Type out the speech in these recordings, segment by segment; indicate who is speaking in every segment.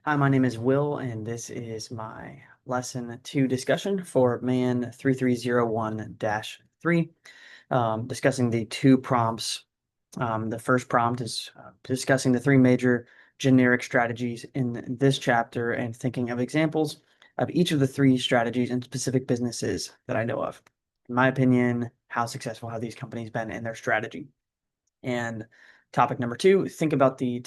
Speaker 1: Hi, my name is Will, and this is my lesson 2 discussion for MAN 3301-3, discussing the two prompts. The first prompt is discussing the three major generic strategies in this chapter and thinking of examples of each of the three strategies in specific businesses that I know of. In my opinion, how successful have these companies been in their strategy? And topic number 2, think about the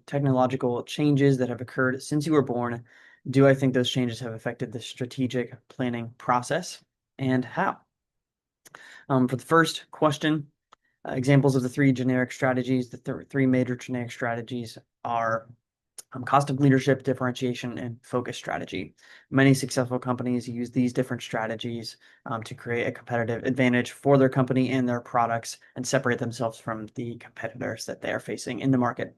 Speaker 1: technological changes that have occurred since you were born. Do I think those changes have affected the strategic planning process, and how? For the first question, examples of the three generic strategies, the three major generic strategies are cost of leadership, differentiation, and focus strategy. Many successful companies use these different strategies to create a competitive advantage for their company and their products and separate themselves from the competitors that they are facing in the market.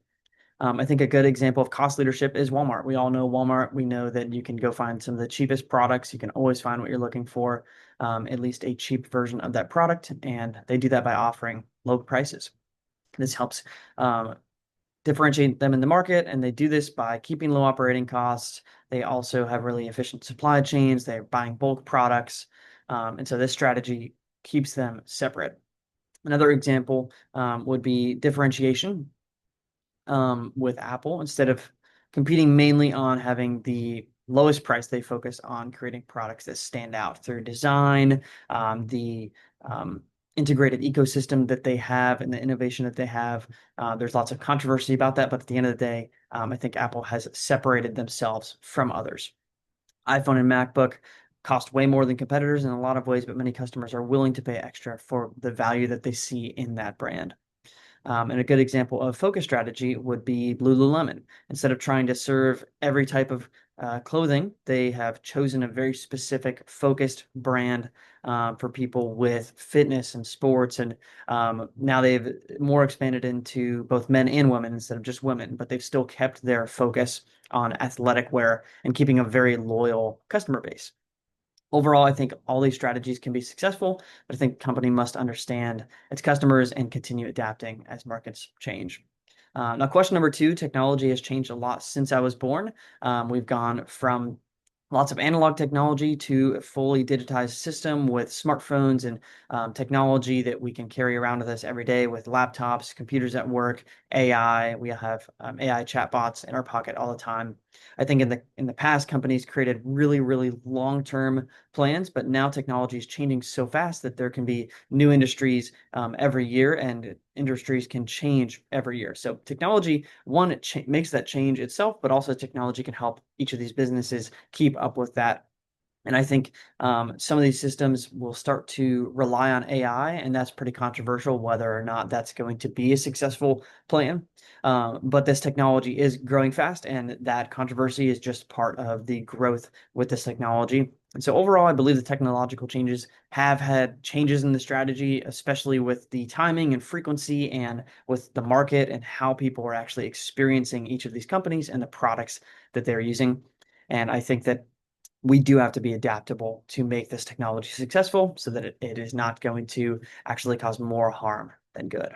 Speaker 1: I think a good example of cost leadership is Walmart. We all know Walmart. We know that you can go find some of the cheapest products. You can always find what you're looking for, at least a cheap version of that product. And they do that by offering low prices. This helps differentiate them in the market, and they do this by keeping low operating costs. They also have really efficient supply chains. They're buying bulk products. And so this strategy keeps them separate. Another example would be differentiation with Apple. Instead of competing mainly on having the lowest price, they focus on creating products that stand out through design, the integrated ecosystem that they have, and the innovation that they have. There's lots of controversy about that, but at the end of the day, I think Apple has separated themselves from others. iPhone and MacBook cost way more than competitors in a lot of ways, but many customers are willing to pay extra for the value that they see in that brand. And a good example of focus strategy would be Lululemon. Instead of trying to serve every type of clothing, they have chosen a very specific focused brand for people with fitness and sports. And now they've more expanded into both men and women instead of just women, but they've still kept their focus on athletic wear and keeping a very loyal customer base. Overall, I think all these strategies can be successful, but I think the company must understand its customers and continue adapting as markets change. Now, question number 2, technology has changed a lot since I was born. We've gone from lots of analog technology to a fully digitized system with smartphones and technology that we can carry around with us every day with laptops, computers at work, AI. We have AI chatbots in our pocket all the time. I think in the past, companies created really, really long-term plans, but now technology is changing so fast that there can be new industries every year, and industries can change every year. So technology, one, it makes that change itself, but also technology can help each of these businesses keep up with that. And I think some of these systems will start to rely on AI, and that's pretty controversial whether or not that's going to be a successful plan. But this technology is growing fast, and that controversy is just part of the growth with this technology. And so overall, I believe the technological changes have had changes in the strategy, especially with the timing and frequency and with the market and how people are actually experiencing each of these companies and the products that they're using. And I think that we do have to be adaptable to make this technology successful so that it is not going to actually cause more harm than good.